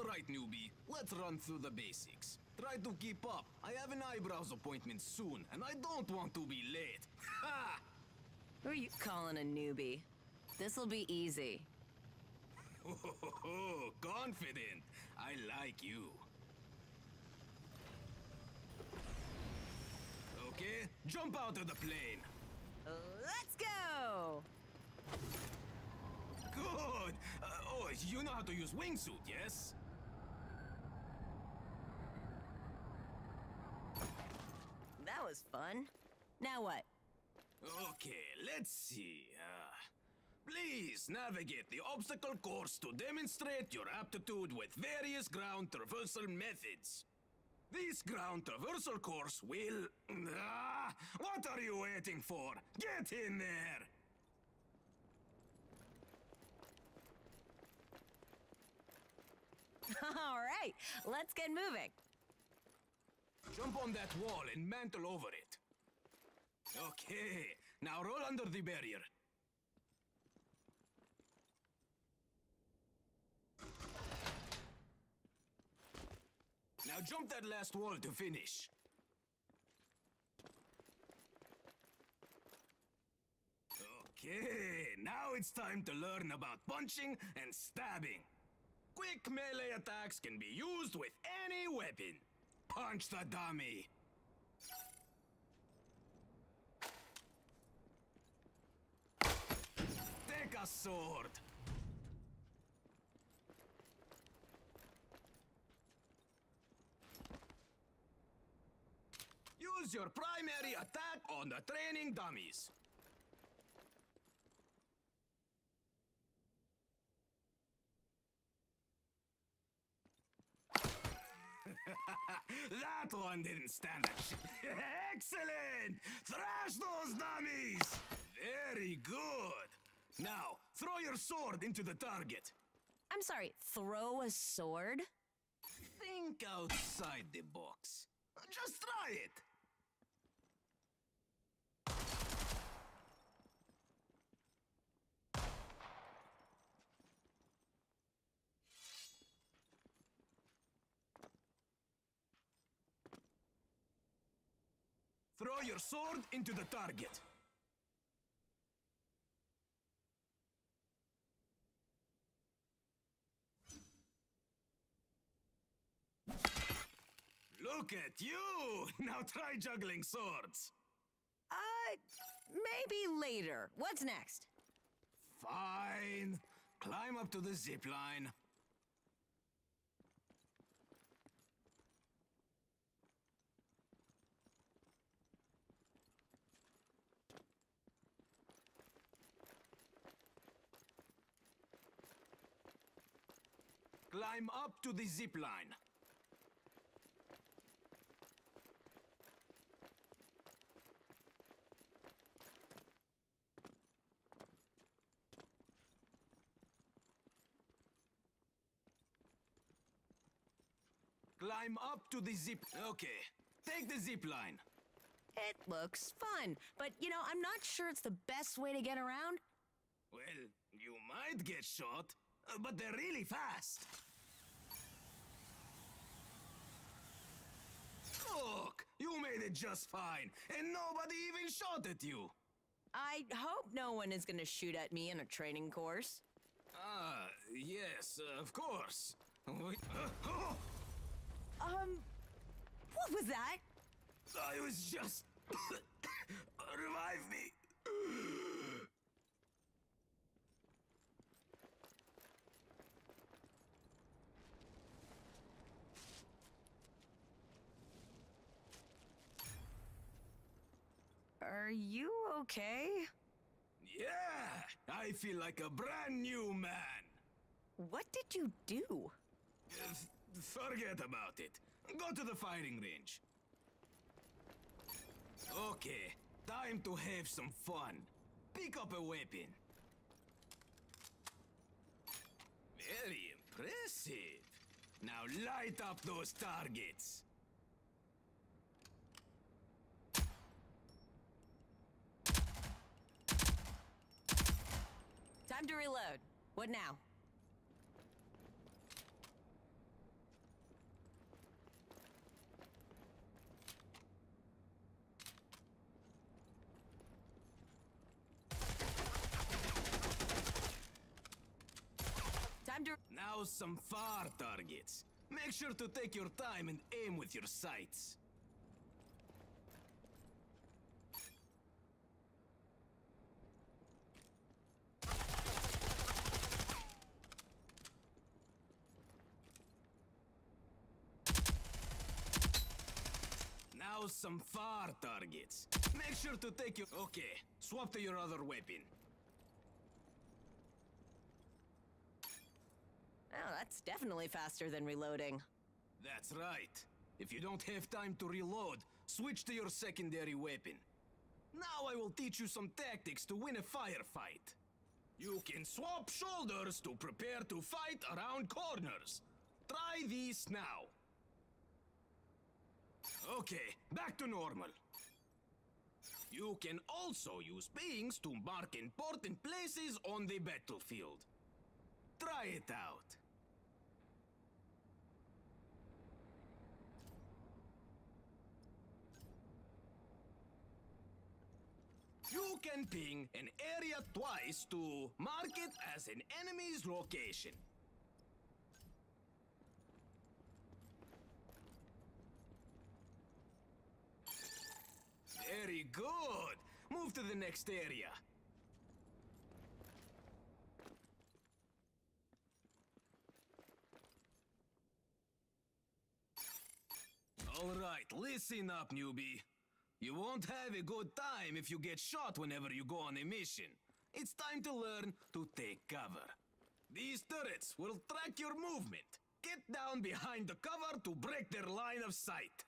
Alright, newbie, let's run through the basics. Try to keep up. I have an eyebrows appointment soon, and I don't want to be late. Ha! Who are you calling a newbie? This'll be easy. Oh, confident. I like you. Okay, jump out of the plane. Let's go! Good. Oh, you know how to use wingsuit, yes? That was fun. Now what? Okay, let's see. Please navigate the obstacle course to demonstrate your aptitude with various ground traversal methods. This ground traversal course will... what are you waiting for? Get in there! All right, let's get moving. Jump on that wall and mantle over it. Okay, now roll under the barrier. Now jump that last wall to finish. Okay, now it's time to learn about punching and stabbing. Quick melee attacks can be used with any weapon. Punch the dummy. Take a sword. Use your primary attack on the training dummies. That one didn't stand a chance. Excellent! Thrash those dummies! Very good. Now, throw your sword into the target. I'm sorry, throw a sword? Think outside the box. Just try it. Throw your sword into the target. Look at you! Now try juggling swords. Maybe later. What's next? Fine. Climb up to the zip line. Climb up to the zip line. Climb up to the zip... Okay, take the zip line. It looks fun, but you know, I'm not sure it's the best way to get around. Well, you might get shot, but they're really fast. Look, you made it just fine, and nobody even shot at you. I hope no one is gonna shoot at me in a training course. Yes, of course. What was that? I was just... Revive me. Are you okay? Yeah, I feel like a brand new man. What did you do? Forget about it. Go to the firing range. Okay, time to have some fun. Pick up a weapon. Very impressive. Now light up those targets. Time to reload. What now? Now some far targets. Make sure to take your time and aim with your sights. Now some far targets. Make sure to take your... Okay, swap to your other weapon. Oh, that's definitely faster than reloading. That's right. If you don't have time to reload, switch to your secondary weapon. Now I will teach you some tactics to win a firefight. You can swap shoulders to prepare to fight around corners. Try these now. Okay, back to normal. You can also use pings to mark important places on the battlefield. Try it out. You can ping an area twice to mark it as an enemy's location. Very good. Move to the next area. All right, listen up, newbie. You won't have a good time if you get shot whenever you go on a mission. It's time to learn to take cover. These turrets will track your movement. Get down behind the cover to break their line of sight.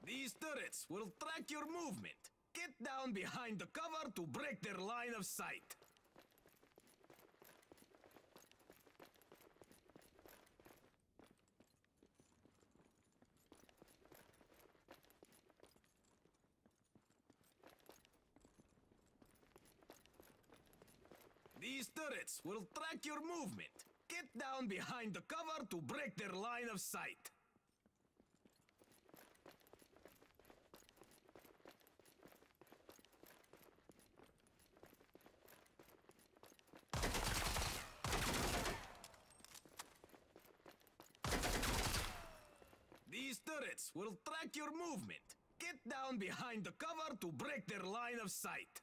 These turrets will track your movement. Get down behind the cover to break their line of sight. These turrets will track your movement. Get down behind the cover to break their line of sight. These turrets will track your movement. Get down behind the cover to break their line of sight.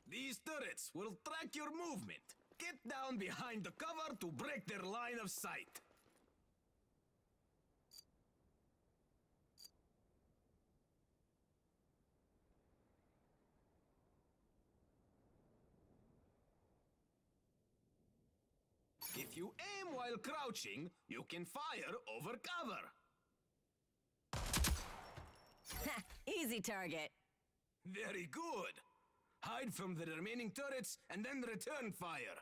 These turrets will track your movement. Get down behind the cover to break their line of sight. If you aim while crouching, you can fire over cover. Easy target. Very good. Hide from the remaining turrets and then return fire.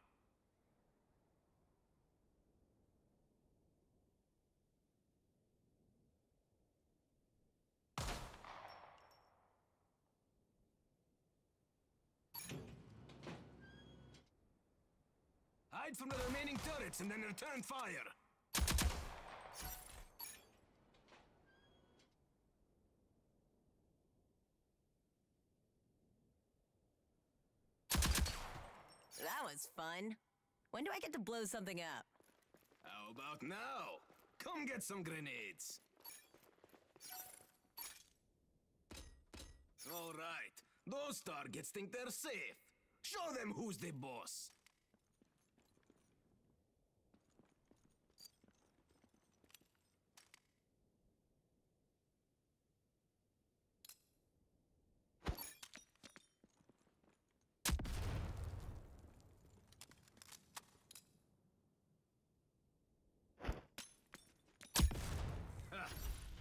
Hide from the remaining turrets and then return fire. That was fun. When do I get to blow something up? How about now? Come get some grenades. All right. Those targets think they're safe. Show them who's the boss.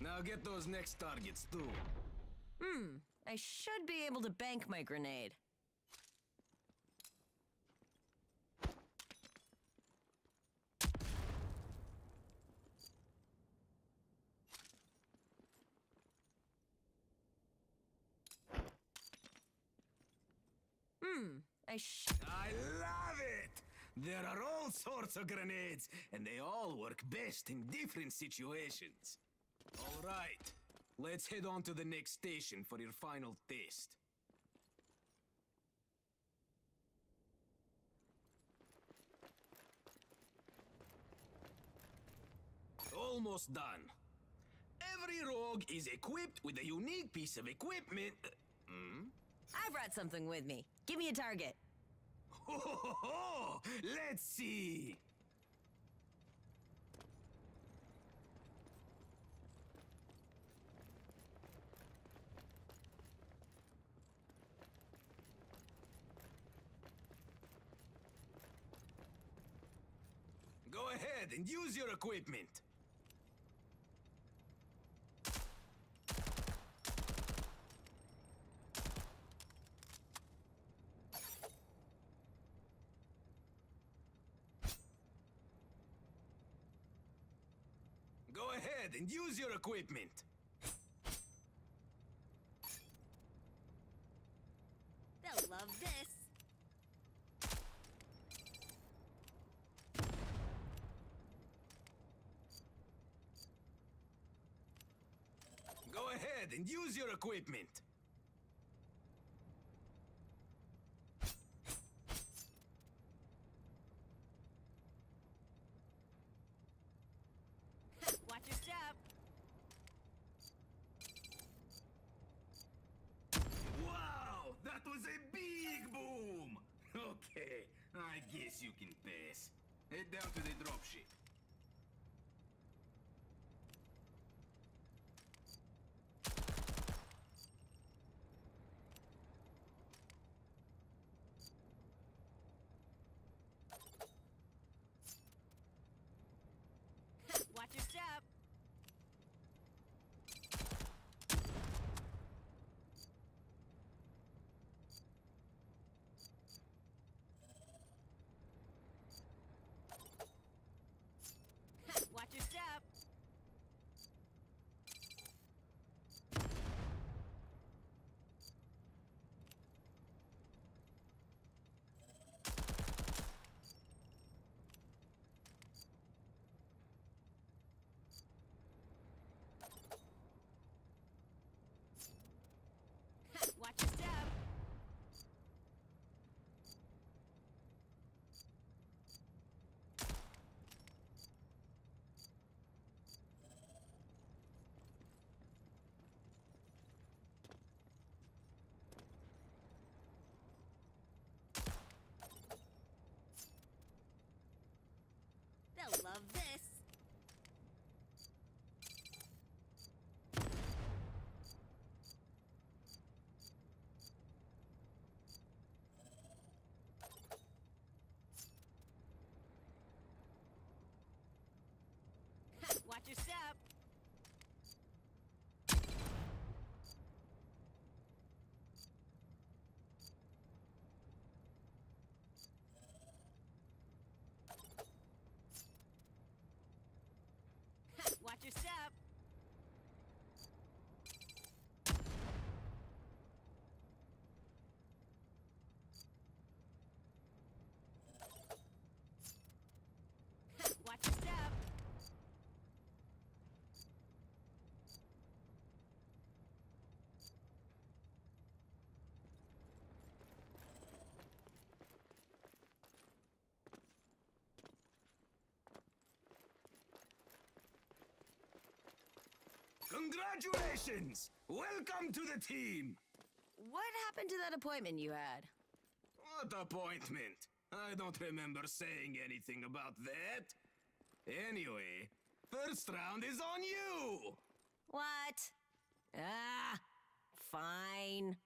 Now get those next targets, too. I should be able to bank my grenade. I love it! There are all sorts of grenades, and they all work best in different situations. All right, let's head on to the next station for your final test. Almost done. Every rogue is equipped with a unique piece of equipment. I brought something with me. Give me a target. Ho, ho, ho, ho. Let's see. Go ahead and use your equipment. Go ahead and use your equipment. They'll love this. Go ahead and use your equipment. Watch your step. Wow, that was a big boom! Okay, I guess you can pass. Head down to the dropship. Watch your step. Watch your step. Watch your step. They'll love this. Watch your step. Watch your step. Watch your step. Congratulations! Welcome to the team! What happened to that appointment you had? What appointment? I don't remember saying anything about that. Anyway, first round is on you! What? Ah, fine.